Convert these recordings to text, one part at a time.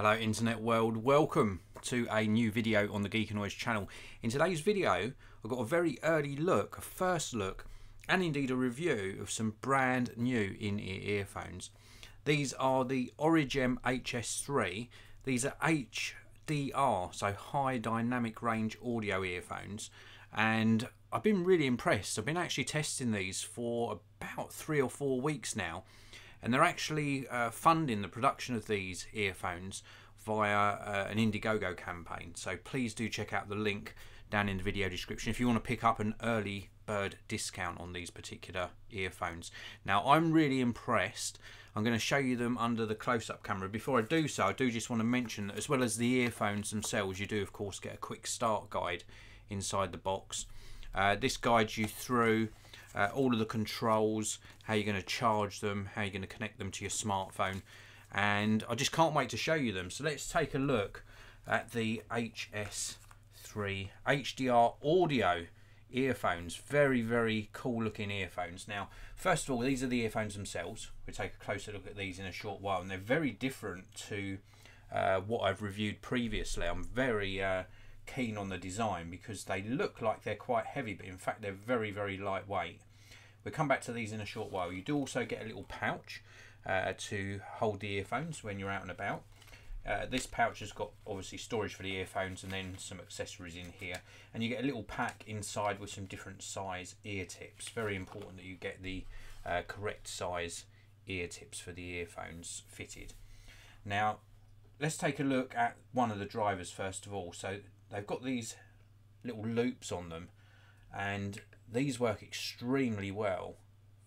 Hello internet world, welcome to a new video on the Geekanoids channel. In today's video I've got a very early look, a first look and indeed a review of some brand new in-ear earphones. These are the Origem HS-3. These are HDR, so high dynamic range audio earphones, and I've been really impressed. I've been actually testing these for about 3 or 4 weeks now, and they're actually funding the production of these earphones via an Indiegogo campaign. So please do check out the link down in the video description if you want to pick up an early bird discount on these particular earphones. Now I'm really impressed. I'm going to show you them under the close-up camera. Before I do so, I do just want to mention that as well as the earphones themselves, you do of course get a quick start guide inside the box. This guides you through all of the controls, how you're going to charge them, how you're going to connect them to your smartphone, and I just can't wait to show you them. So let's take a look at the HS-3 HDR Audio Earphones. Very cool looking earphones. Now first of all, these are the earphones themselves. We'll take a closer look at these in a short while, and they're very different to what I've reviewed previously. I'm very keen on the design because they look like they're quite heavy, but in fact they're very lightweight. We'll come back to these in a short while. You do also get a little pouch to hold the earphones when you're out and about. This pouch has got obviously storage for the earphones and then some accessories in here, and you get a little pack inside with some different size ear tips. Very important that you get the correct size ear tips for the earphones fitted. Now let's take a look at one of the drivers first of all. So they've got these little loops on them, and these work extremely well.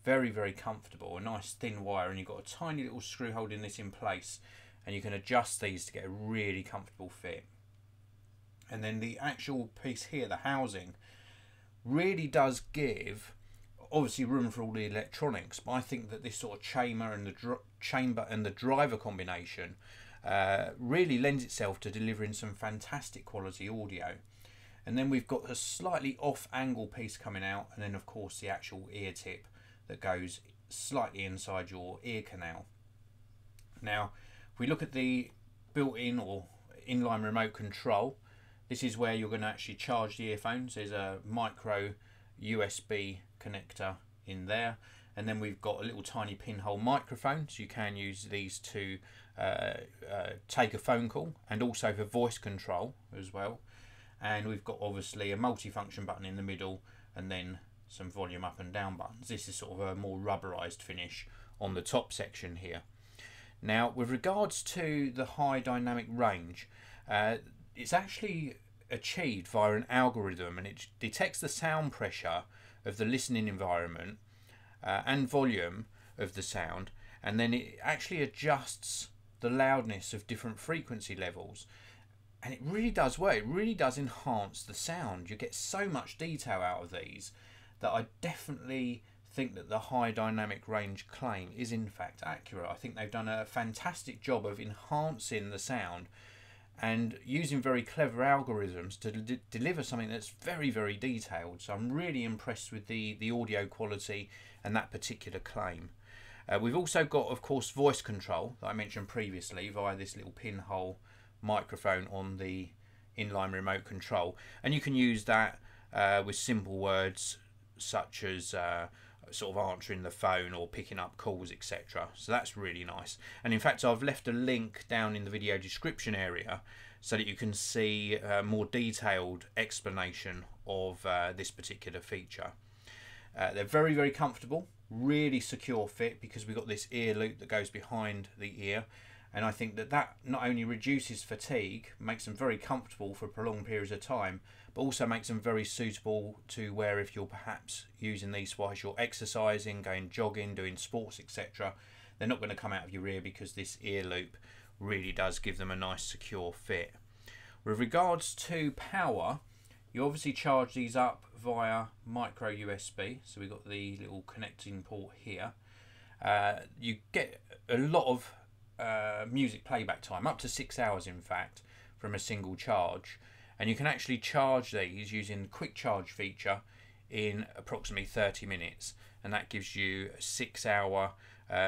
Very comfortable. A nice thin wire, and you've got a tiny little screw holding this in place, and you can adjust these to get a really comfortable fit. And then the actual piece here, the housing, really does give obviously room for all the electronics, but I think that this sort of chamber and the driver combination really lends itself to delivering some fantastic quality audio. And then we've got a slightly off angle piece coming out, and then of course the actual ear tip that goes slightly inside your ear canal. Now if we look at the built-in or inline remote control, this is where you're going to actually charge the earphones. There's a micro USB connector in there, and then we've got a little tiny pinhole microphone, so you can use these to take a phone call and also for voice control as well. And we've got obviously a multi-function button in the middle, and then some volume up and down buttons. This is sort of a more rubberized finish on the top section here. Now with regards to the high dynamic range, it's actually achieved via an algorithm, and it detects the sound pressure of the listening environment and volume of the sound, and then it actually adjusts the loudness of different frequency levels, and it really does work. It really does enhance the sound. You get so much detail out of these that I definitely think that the high dynamic range claim is in fact accurate. I think they've done a fantastic job of enhancing the sound and using very clever algorithms to deliver something that's very detailed. So I'm really impressed with the audio quality and that particular claim. We've also got of course voice control that I mentioned previously via this little pinhole microphone on the inline remote control, and you can use that with simple words such as sort of answering the phone or picking up calls, etc. So that's really nice. And in fact I've left a link down in the video description area so that you can see a more detailed explanation of this particular feature. They're very comfortable, really secure fit, because we've got this ear loop that goes behind the ear, and I think that that not only reduces fatigue, makes them very comfortable for prolonged periods of time, but also makes them very suitable to wear if you're perhaps using these whilst you're exercising, going jogging, doing sports, etc. They're not going to come out of your ear because this ear loop really does give them a nice secure fit. With regards to power, you obviously charge these up via micro USB, so we've got the little connecting port here. You get a lot of music playback time, up to 6 hours in fact, from a single charge, and you can actually charge these using the quick charge feature in approximately 30 minutes, and that gives you a 6 hour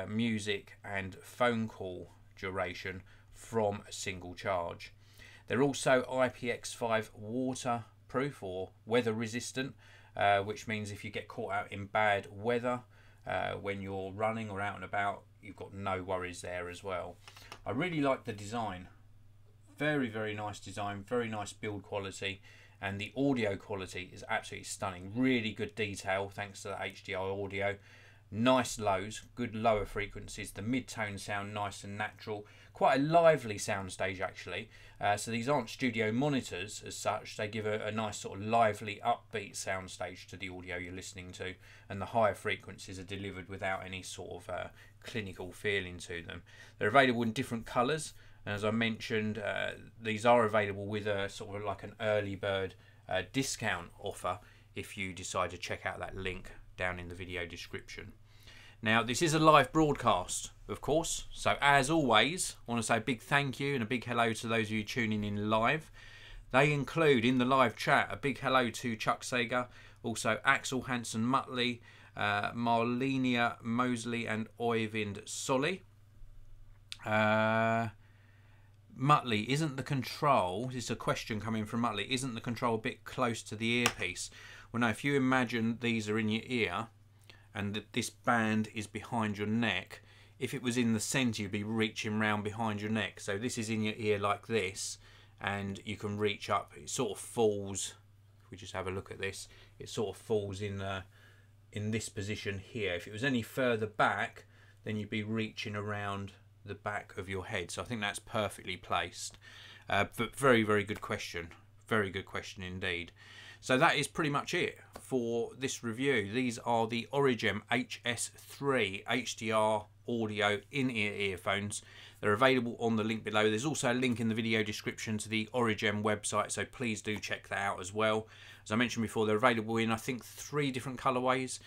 music and phone call duration from a single charge. They're also IPX5 waterproof or weather resistant, which means if you get caught out in bad weather when you're running or out and about, you've got no worries there as well. I really like the design. Very, very nice design, very nice build quality, and the audio quality is absolutely stunning. Really good detail thanks to the HDR audio. Nice lows, good lower frequencies. The mid-tone sound nice and natural. Quite a lively soundstage actually. So these aren't studio monitors as such. They give a nice sort of lively, upbeat soundstage to the audio you're listening to, and the higher frequencies are delivered without any sort of clinical feeling to them. They're available in different colours. As I mentioned, these are available with a sort of like an early bird discount offer if you decide to check out that link down in the video description. Now, this is a live broadcast, of course, so as always, I want to say a big thank you and a big hello to those of you tuning in live. They include, in the live chat, a big hello to Chuck Sager, also Axel Hansen Mutley, Marlenia Mosley and Oyvind Solly. Mutley, isn't the control, this is a question coming from Mutley, isn't the control a bit close to the earpiece? Well, no, if you imagine these are in your ear and that this band is behind your neck, if it was in the centre, you'd be reaching round behind your neck. So this is in your ear like this, and you can reach up. It sort of falls, if we just have a look at this, it sort of falls in this position here. If it was any further back, then you'd be reaching around the back of your head. So I think that's perfectly placed. But very, very good question. Very good question indeed. So that is pretty much it for this review. These are the Origem HS-3 HDR Audio in-ear earphones. They're available on the link below. There's also a link in the video description to the Origem website, so please do check that out as well. As I mentioned before, they're available in, I think, 3 different colourways,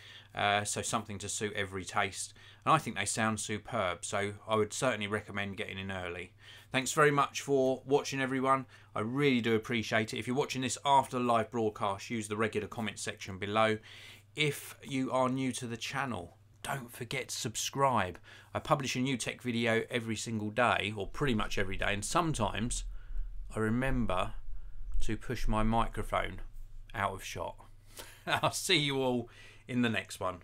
so something to suit every taste. And I think they sound superb, so I would certainly recommend getting in early. Thanks very much for watching, everyone. I really do appreciate it. If you're watching this after the live broadcast, use the regular comment section below. If you are new to the channel, don't forget to subscribe. I publish a new tech video every single day, or pretty much every day, and sometimes I remember to push my microphone out of shot. I'll see you all in the next one.